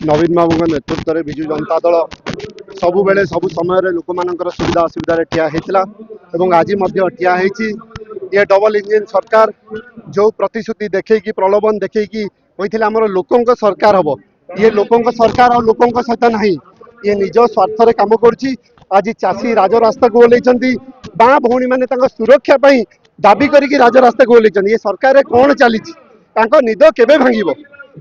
नवीन बाबू नेतृत्व में विजु जनता दल सबु बेले सबु समय लोक मान सुविधा असुविधा ठिया होता आज ठिया ये डबल इंजिन सरकार जो प्रतिश्रुति देखी प्रलोभन देखी होता आम लोकों सरकार हम ये लोकों सरकार और लोकों सहित ना ये निज स्वार्थ काम करुच्ची आज चाषी राजरास्ता को ओल्लैंती बाँ भौणी मैंने सुरक्षा दाबी करके राजरास्ता को ओल्लैंती ये सरकार कौन चली निद केबे भांगिबो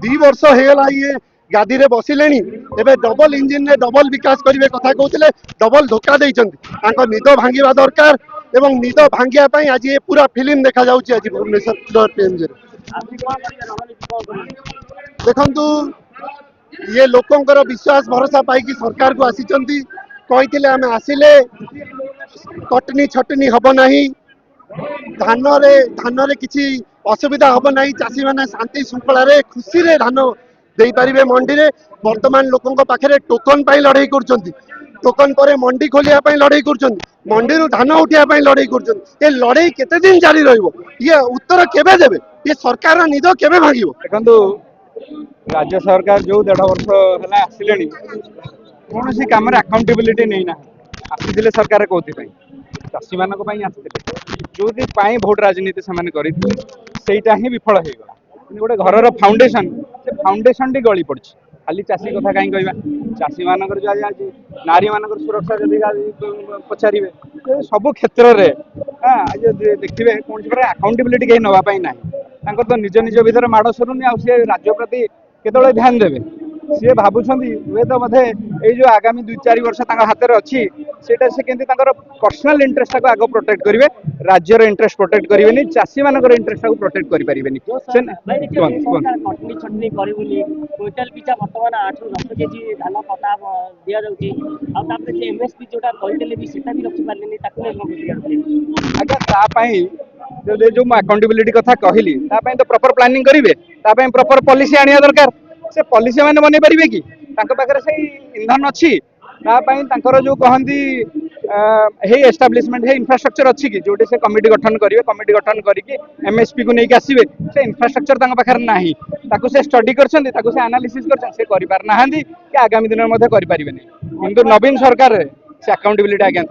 2 वर्ष होगा ये गादी रे बसिले एबे डबल इंजिन रे डबल विकास करेंगे कथा कहते डबल धोखा देते निद भांगा दरकार एवं निद भांगिया आज ये पूरा फिल्म देखा जाउची आज भुवनेश्वर पीएमजी देखंतु ये लोकंकर विश्वास भरोसा पाई सरकार को आसीचंती कहिथिले आमे आसिले कटनी छटनी हब नहीं धान रे किसी असुविधा हम ना चाषी मैंने शांति श्रृंखला खुशी रे धान दे पारे मंडी रे वर्तमान लोकों पाखे टोकन लड़ाई कर टोकन पर मंडी खोलिया लड़ाई कर मंडी धान उठाई लड़ाई कर लड़ाई केते दिन जारी रहिबो ये उत्तर केबे देबे ये सरकार निद केबे भांगिबो देखंतु राज्य सरकार जो 1.5 वर्ष है आसिले कौन सी कम अकाउंटेबिलिटी नहीं ना आसी सरकार कौन चाषी मान जो भोट राजनीति से ही विफल हो गला गोटे घर फाउंडेशन से फाउंडेशन टी गली पड़ी खाली चाषी कथा कहीं कहवा चाषी मान जो आज नारी मान सुरक्षा जदि पचारे सब क्षेत्र में देखिए कौन सी अकाउंटेबिलिटी कहीं नापी ना तो निज निज भर माड़ सरुनी आए राज्य प्रति केतले ध्यान देवे सी भावुं हुए तो बोधे ये जो आगामी 2-4 वर्ष हाथ में अच्छी से पर्सनल इंटरेस्ट को आग प्रोटेक्ट करेंगे राज्यर इंटरेस्ट प्रोटेक्ट करेंगे चाषी मान इंटरेस्ट को प्रोटेक्ट करेंगे जो अकाउंटेबिलिटी कथा कहली तो प्रॉपर प्लानिंग करेंगे प्रॉपर पॉलिसी आनिया दरकार से पॉलिसी मैंने बन पारे कि पाखे से इंधन अच्छी जो कहती एस्टाब्लिशमेंट है इंफ्रास्ट्रक्चर अच्छी कि जोटे से कमिटी गठन करेंगे कमिटी गठन करके एमएसपी को लेकिन आसवे से इंफ्रास्ट्रक्चर पाखे ना से स्टडी कर एनालिसिस करना कि आगामी दिन में करें किंतु नवीन सरकार से अकाउंटेबिलिटी आज्ञा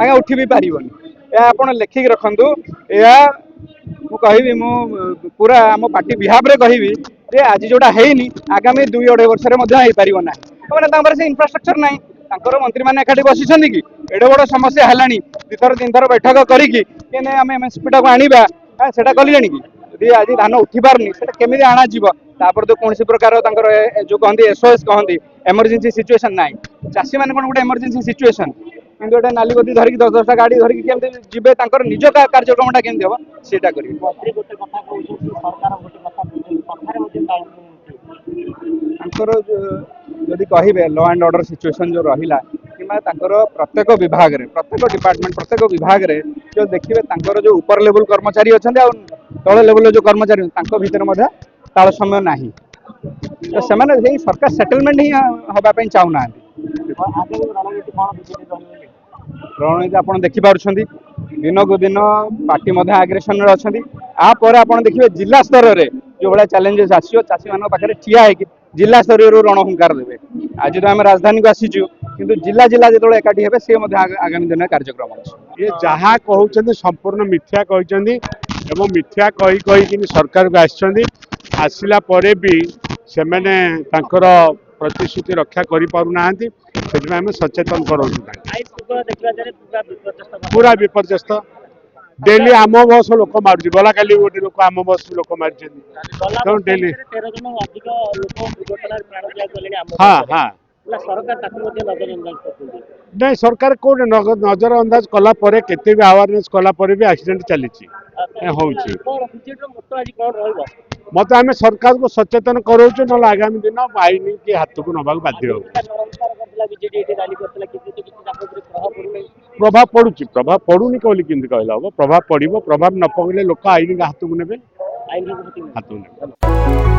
आज्ञा उठी भी पारन आप लिखिक रखु या मुझे पूरा आम पार्टी बिहाव में कहि आज जोटा है आगामी 2-2.5 वर्ष में पारना मैंने से इंफ्रास्ट्रक्चर ना मंत्री मैंने एकाठी बसी कि एडे बड़ समस्या है 2-3 थर बैठक करके आम एमएसपी को आणवा से कले कि यदि आज धान उठी पारनी केमी आणाजी तो कौन प्रकार जो कहते एसओएस कहते एमरजेंसी सिचुएशन ना चाषी मैंने कौन गोटे एमरजेंसी सिचुएशन किंतु गोटे नालीगति धरिकी 10-10टा गाड़ी धरिकी केमती जीवे निज कार्यक्रमटा केमती हम सेटा करेंगे जदि कहे लॉ एंड ऑर्डर सिचुएशन जो रहा कि प्रत्येक विभाग रे प्रत्येक डिपार्टमेंट प्रत्येक विभाग रे जो देखिए जो ऊपर लेवल कर्मचारी अच्छा तले लेवल जो कर्मचारी भितर तालसमय ना तो से सरकार सेटलमेंट ही हाँपाई चाहूना रणनीति आप देखिपुं दिन को दिन पार्टी आग्रेसन अच्छा आप देखिए जिला स्तर में जो भाया चैलेंजेस आसो चाषी मान पाखे ठिया है जिला स्तर रणहुंकार देवे आज तो आम राजधानी को आसीचु किंतु जिला जिला जो एकाठी हे सी आगामी दिन कार्यक्रम अच्छे ये जहाँ कहते संपूर्ण मिथ्या कहते मिथ्या कही सरकार को आसला परे भी से प्रतिश्रुति रक्षा करें सचेतन करूँ पूरा विपर्यस्त डेली आम बस लोक मार गला काली गोटे लोक आम बस लोक मार डेली हाँ हाँ नहीं सरकार कौन नजर अंदाज कलापर केते भी अवेयरनेस कलापर भी एक्सीडेंट चली मत आम सरकार को सचेतन कराऊँ ना आगामी दिन आईन की हाथ को नवा बाध्य हो प्रभाव पड़ूनी कहली कहला हम प्रभाव पड़ो प्रभाव न पड़े लोक आईन हाथ को ने हाथ को ने।